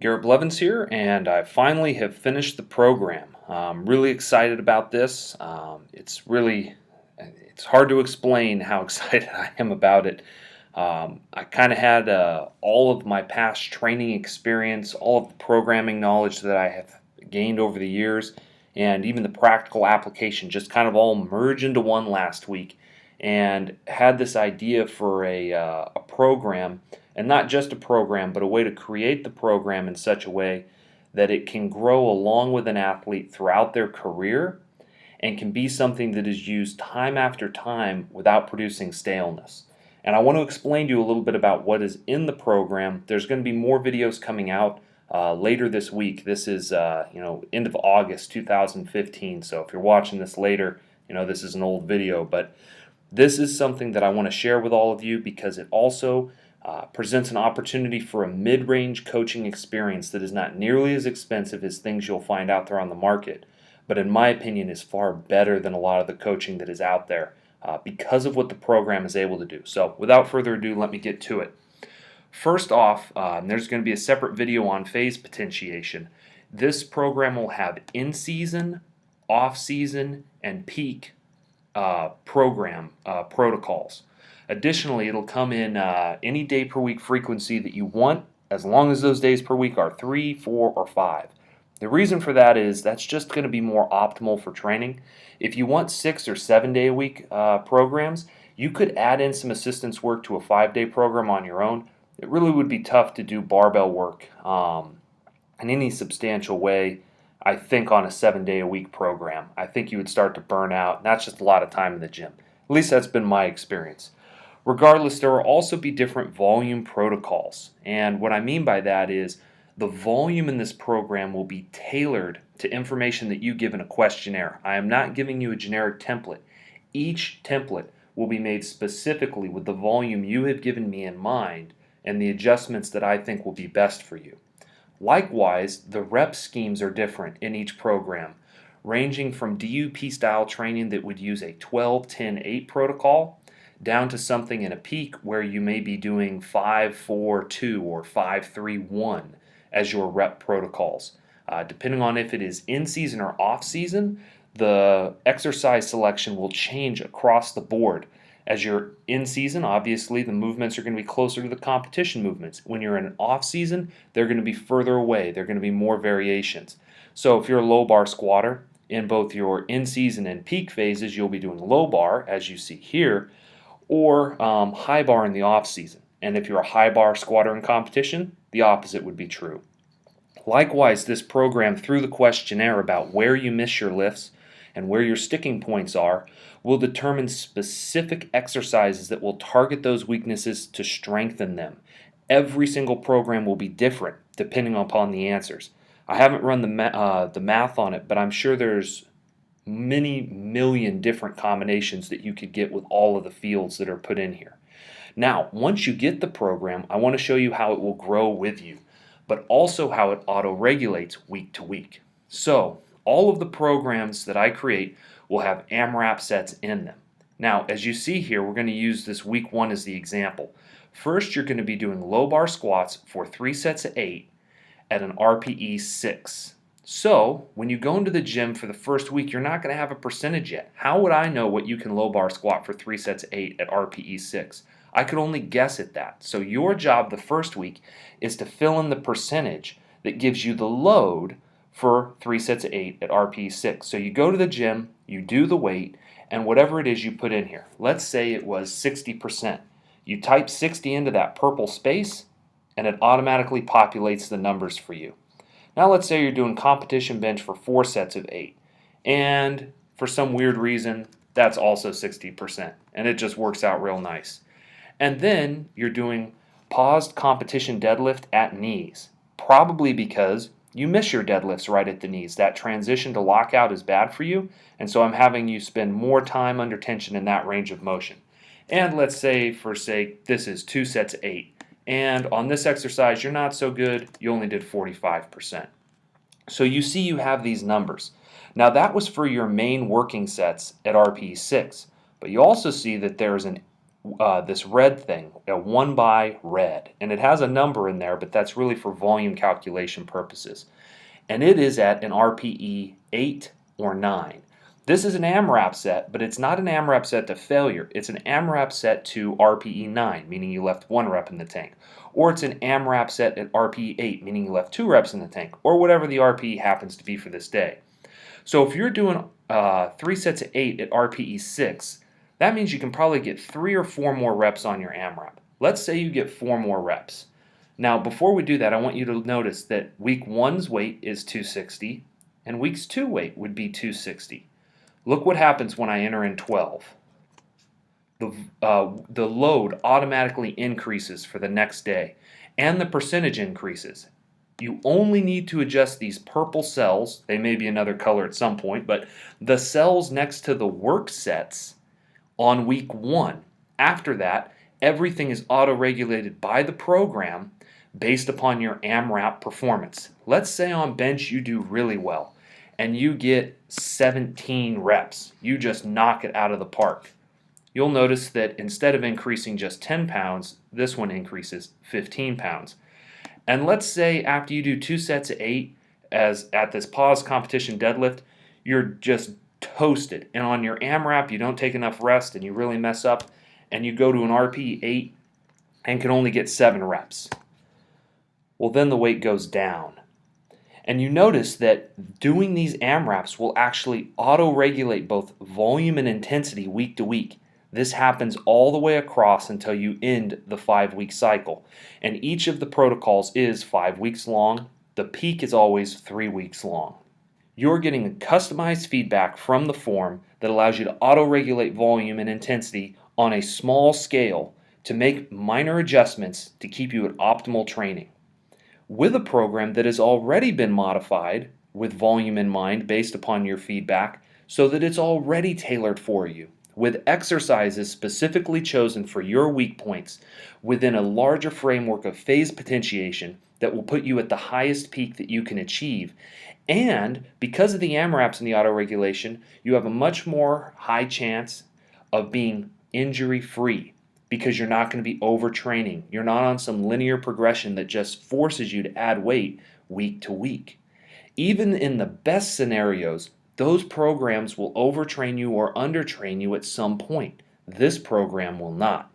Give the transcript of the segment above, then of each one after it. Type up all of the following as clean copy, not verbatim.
Garrett Blevins here, and I finally have finished the program. I'm really excited about this. It's hard to explain how excited I am about it. I kind of had all of my past training experience, all of the programming knowledge that I have gained over the years, and even the practical application just kind of all merge into one last week, and had this idea for a program, and not just a program, but a way to create the program in such a way that it can grow along with an athlete throughout their career and can be something that is used time after time without producing staleness. And I want to explain to you a little bit about what is in the program. There's going to be more videos coming out later this week. This is end of August 2015. So if you're watching this later, this is an old video, but this is something that I want to share with all of you because it also presents an opportunity for a mid-range coaching experience that is not nearly as expensive as things you'll find out there on the market, but in my opinion is far better than a lot of the coaching that is out there because of what the program is able to do. So without further ado, let me get to it. First off, there's going to be a separate video on phase potentiation. This program will have in-season, off-season, and peak program protocols. Additionally, it'll come in any day per week frequency that you want, as long as those days per week are 3, 4, or 5. The reason for that is that's just going to be more optimal for training. If you want 6 or 7 day a week programs, you could add in some assistance work to a 5-day program on your own. It really would be tough to do barbell work in any substantial way, I think, on a 7-day a week program. I think you would start to burn out, and that's just a lot of time in the gym. At least that's been my experience. Regardless, there will also be different volume protocols. And what I mean by that is the volume in this program will be tailored to information that you give in a questionnaire. I am not giving you a generic template. Each template will be made specifically with the volume you have given me in mind and the adjustments that I think will be best for you. Likewise, the rep schemes are different in each program, ranging from DUP style training that would use a 12-10-8 protocol down to something in a peak where you may be doing 5-4-2 or 5-3-1 as your rep protocols. Depending on if it is in season or off season, the exercise selection will change across the board. As you're in season, obviously the movements are going to be closer to the competition movements. When you're in an off season, they're going to be further away. They're going to be more variations. So if you're a low bar squatter, in both your in season and peak phases, you'll be doing low bar, as you see here, or high bar in the off season. And if you're a high bar squatter in competition, the opposite would be true. Likewise, this program, through the questionnaire about where you miss your lifts and where your sticking points are, will determine specific exercises that will target those weaknesses to strengthen them. Every single program will be different depending upon the answers. I haven't run the math on it, but I'm sure there's many million different combinations that you could get with all of the fields that are put in here. Now, once you get the program, I want to show you how it will grow with you, but also how it auto-regulates week to week. So, all of the programs that I create will have AMRAP sets in them. Now, as you see here, we're going to use this week 1 as the example. First, you're going to be doing low bar squats for 3 sets of 8 at an RPE 6. So, when you go into the gym for the first week, you're not going to have a percentage yet. How would I know what you can low bar squat for 3 sets of 8 at RPE 6? I could only guess at that. So your job the first week is to fill in the percentage that gives you the load for 3 sets of 8 at RPE 6. So you go to the gym, you do the weight, and whatever it is you put in here. Let's say it was 60%. You type 60 into that purple space, and it automatically populates the numbers for you. Now let's say you're doing competition bench for 4 sets of 8, and for some weird reason, that's also 60%, and it just works out real nice. And then you're doing paused competition deadlift at knees, probably because you miss your deadlifts right at the knees. That transition to lockout is bad for you, and so I'm having you spend more time under tension in that range of motion. And let's say, for sake, this is 2 sets of 8. And on this exercise, you're not so good, you only did 45%. So you see you have these numbers. Now that was for your main working sets at RPE 6, but you also see that there is a this red thing, a 1 by red, and it has a number in there, but that's really for volume calculation purposes. And it is at an RPE 8 or 9. This is an AMRAP set, but it's not an AMRAP set to failure. It's an AMRAP set to RPE 9, meaning you left 1 rep in the tank. Or it's an AMRAP set at RPE 8, meaning you left 2 reps in the tank, or whatever the RPE happens to be for this day. So if you're doing 3 sets of 8 at RPE 6, that means you can probably get 3 or 4 more reps on your AMRAP. Let's say you get 4 more reps. Now, before we do that, I want you to notice that week 1's weight is 260, and week's 2 weight would be 260. Look what happens when I enter in 12. The load automatically increases for the next day, and the percentage increases. You only need to adjust these purple cells. They may be another color at some point, but the cells next to the work sets on week 1. After that, everything is auto-regulated by the program based upon your AMRAP performance. Let's say on bench you do really well and you get 17 reps. You just knock it out of the park. You'll notice that instead of increasing just 10 pounds, this one increases 15 pounds. And let's say after you do 2 sets of 8, as at this pause competition deadlift, you're just toasted. And on your AMRAP, you don't take enough rest and you really mess up, and you go to an RPE 8 and can only get 7 reps. Well, then the weight goes down. And you notice that doing these AMRAPs will actually auto-regulate both volume and intensity week to week. This happens all the way across until you end the 5-week cycle. And each of the protocols is 5 weeks long. The peak is always 3 weeks long. You're getting customized feedback from the form that allows you to auto-regulate volume and intensity on a small scale to make minor adjustments to keep you at optimal training. With a program that has already been modified with volume in mind based upon your feedback so that it's already tailored for you, with exercises specifically chosen for your weak points within a larger framework of phase potentiation that will put you at the highest peak that you can achieve. And because of the AMRAPs and the autoregulation, you have a much more high chance of being injury-free, because you're not going to be overtraining. You're not on some linear progression that just forces you to add weight week to week. Even in the best scenarios, those programs will overtrain you or undertrain you at some point. This program will not.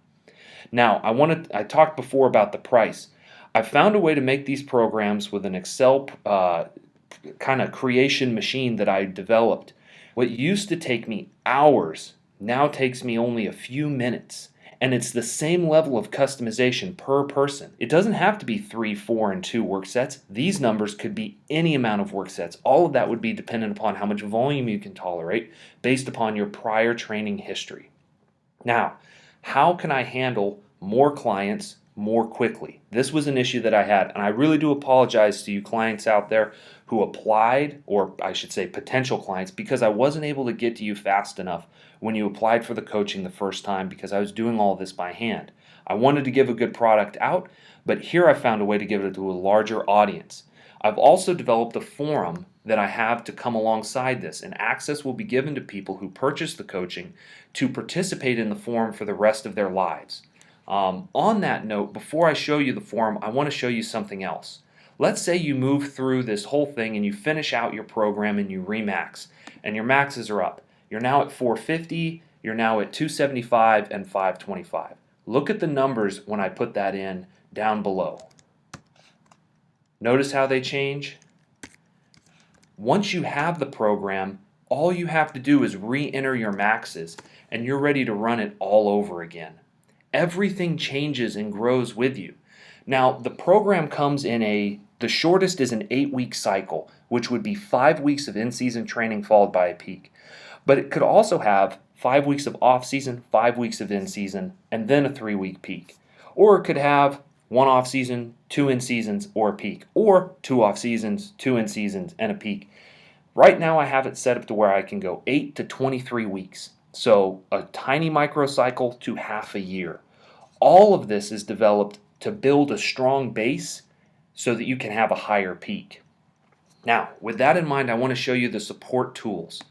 Now, I talked before about the price. I found a way to make these programs with an Excel kind of creation machine that I developed. What used to take me hours now takes me only a few minutes. And it's the same level of customization per person. It doesn't have to be 3, 4, and 2 work sets. These numbers could be any amount of work sets. All of that would be dependent upon how much volume you can tolerate based upon your prior training history. Now, how can I handle more clients more quickly? This was an issue that I had, and I really do apologize to you clients out there who applied, or I should say potential clients, because I wasn't able to get to you fast enough when you applied for the coaching the first time because I was doing all this by hand. I wanted to give a good product out, but here I found a way to give it to a larger audience. I've also developed a forum that I have to come alongside this, and access will be given to people who purchase the coaching to participate in the forum for the rest of their lives. On that note, before I show you the forum, I want to show you something else. Let's say you move through this whole thing and you finish out your program and you remax, and your maxes are up. You're now at 450, you're now at 275 and 525. Look at the numbers when I put that in down below. Notice how they change? Once you have the program, all you have to do is re-enter your maxes and you're ready to run it all over again. Everything changes and grows with you. Now, the program comes in the shortest is an 8-week cycle, which would be 5 weeks of in-season training followed by a peak. But it could also have 5 weeks of off-season, 5 weeks of in-season, and then a 3-week peak. Or it could have 1 off-season, 2 in-seasons, or a peak. Or 2 off-seasons, 2 in-seasons, and a peak. Right now I have it set up to where I can go 8 to 23 weeks. So a tiny microcycle to half a year. All of this is developed to build a strong base so that you can have a higher peak. Now, with that in mind, I want to show you the support tools.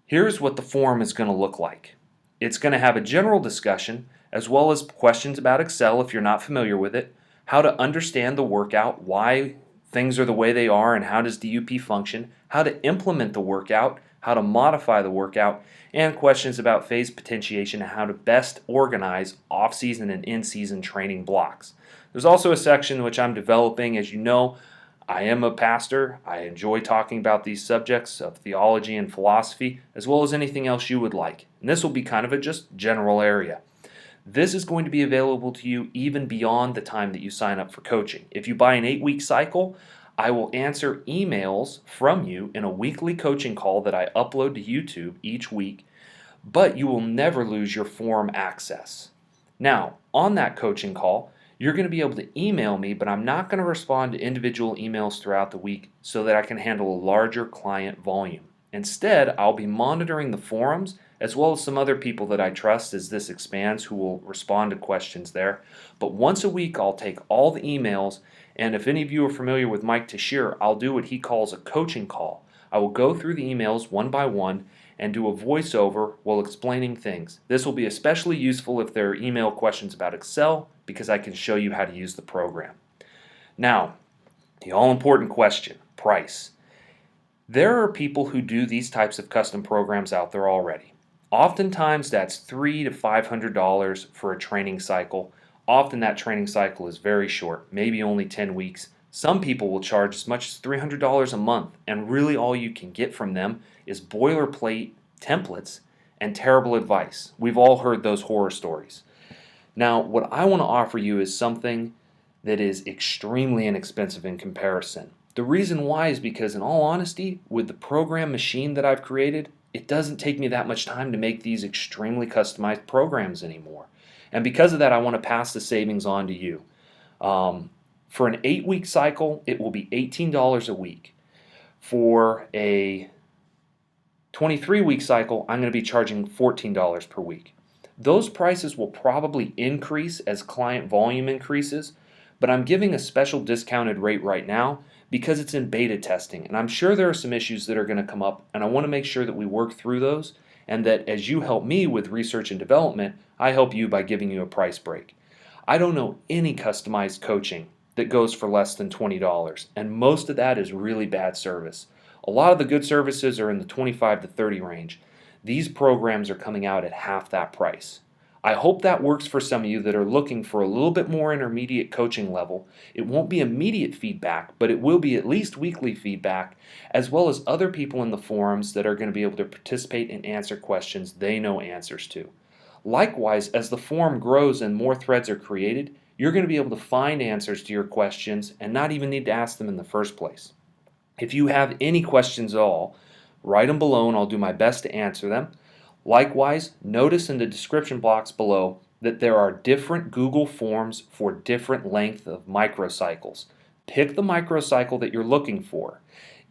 Here's what the forum is going to look like. It's going to have a general discussion as well as questions about Excel if you're not familiar with it, how to understand the workout, why things are the way they are, and how does DUP function, how to implement the workout, how to modify the workout, and questions about phase potentiation and how to best organize off-season and in-season training blocks. There's also a section which I'm developing. As you know, I am a pastor. I enjoy talking about these subjects of theology and philosophy, as well as anything else you would like. And this will be kind of a just general area. This is going to be available to you even beyond the time that you sign up for coaching. If you buy an 8-week cycle, I will answer emails from you in a weekly coaching call that I upload to YouTube each week, but you will never lose your forum access. Now, on that coaching call, you're going to be able to email me, but I'm not going to respond to individual emails throughout the week so that I can handle a larger client volume. Instead, I'll be monitoring the forums as well as some other people that I trust as this expands who will respond to questions there. But once a week, I'll take all the emails, and if any of you are familiar with Mike Tashir, I'll do what he calls a coaching call. I will go through the emails one by one and do a voiceover while explaining things. This will be especially useful if there are email questions about Excel because I can show you how to use the program. Now, the all-important question, price. There are people who do these types of custom programs out there already. Oftentimes that's $300 to $500 for a training cycle. Often that training cycle is very short, maybe only 10 weeks. Some people will charge as much as $300 a month, and really all you can get from them is boilerplate templates and terrible advice. We've all heard those horror stories. Now, what I want to offer you is something that is extremely inexpensive in comparison. The reason why is because, in all honesty, with the program machine that I've created, it doesn't take me that much time to make these extremely customized programs anymore. And because of that, I want to pass the savings on to you. For an 8-week cycle, it will be $18 a week. For a 23-week cycle, I'm going to be charging $14 per week. Those prices will probably increase as client volume increases, but I'm giving a special discounted rate right now because it's in beta testing, and I'm sure there are some issues that are going to come up, and I want to make sure that we work through those, and that as you help me with research and development, I help you by giving you a price break. I don't know any customized coaching that goes for less than $20, and most of that is really bad service. A lot of the good services are in the $25 to $30 range. These programs are coming out at half that price. I hope that works for some of you that are looking for a little bit more intermediate coaching level. It won't be immediate feedback, but it will be at least weekly feedback, as well as other people in the forums that are going to be able to participate and answer questions they know answers to. Likewise, as the forum grows and more threads are created, you're going to be able to find answers to your questions and not even need to ask them in the first place. If you have any questions at all, write them below and I'll do my best to answer them. Likewise, notice in the description box below that there are different Google Forms for different length of microcycles. Pick the microcycle that you're looking for.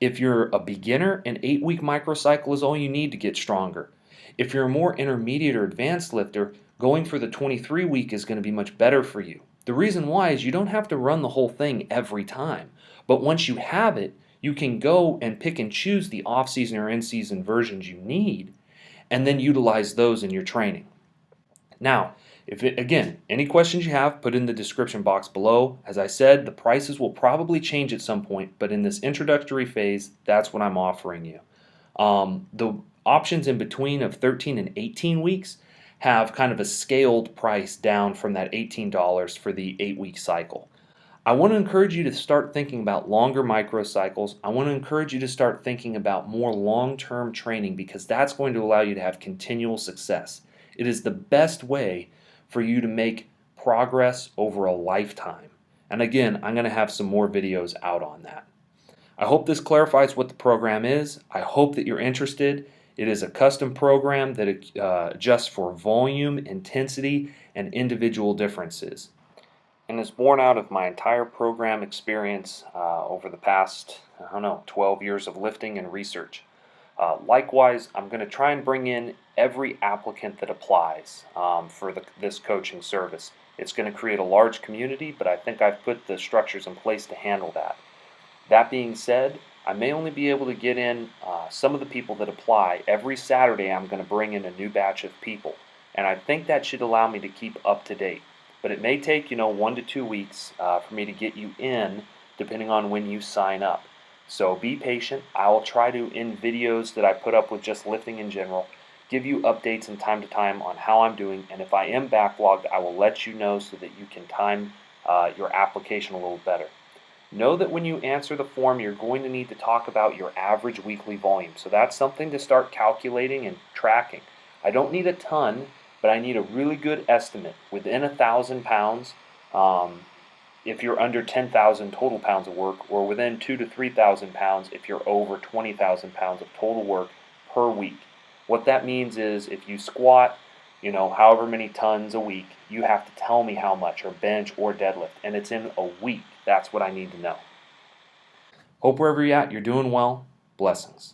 If you're a beginner, an 8-week microcycle is all you need to get stronger. If you're a more intermediate or advanced lifter, going for the 23-week is going to be much better for you. The reason why is you don't have to run the whole thing every time, but once you have it, you can go and pick and choose the off-season or in-season versions you need and then utilize those in your training. Now, again, any questions you have, put in the description box below. As I said, the prices will probably change at some point, but in this introductory phase, that's what I'm offering you. The options in between of 13 and 18 weeks have kind of a scaled price down from that $18 for the 8-week cycle. I want to encourage you to start thinking about longer microcycles. I want to encourage you to start thinking about more long-term training because that's going to allow you to have continual success. It is the best way for you to make progress over a lifetime. And again, I'm going to have some more videos out on that. I hope this clarifies what the program is. I hope that you're interested. It is a custom program that adjusts for volume, intensity, and individual differences, and is born out of my entire program experience over the past, 12 years of lifting and research. Likewise, I'm going to try and bring in every applicant that applies for this coaching service. It's going to create a large community, but I think I've put the structures in place to handle that. That being said, I may only be able to get in some of the people that apply. Every Saturday I'm going to bring in a new batch of people. and I think that should allow me to keep up to date. But it may take, 1 to 2 weeks for me to get you in, depending on when you sign up. So be patient. I will try to, in videos that I put up with just lifting in general, give you updates from time to time on how I'm doing, and if I am backlogged, I will let you know so that you can time your application a little better. Know that when you answer the form, you're going to need to talk about your average weekly volume. So that's something to start calculating and tracking. I don't need a ton, but I need a really good estimate within 1,000 pounds. If you're under 10,000 total pounds of work, or within 2,000 to 3,000 pounds if you're over 20,000 pounds of total work per week. What that means is if you squat, however many tons a week, you have to tell me how much, or bench or deadlift, and it's in a week. That's what I need to know. Hope wherever you're at, you're doing well. Blessings.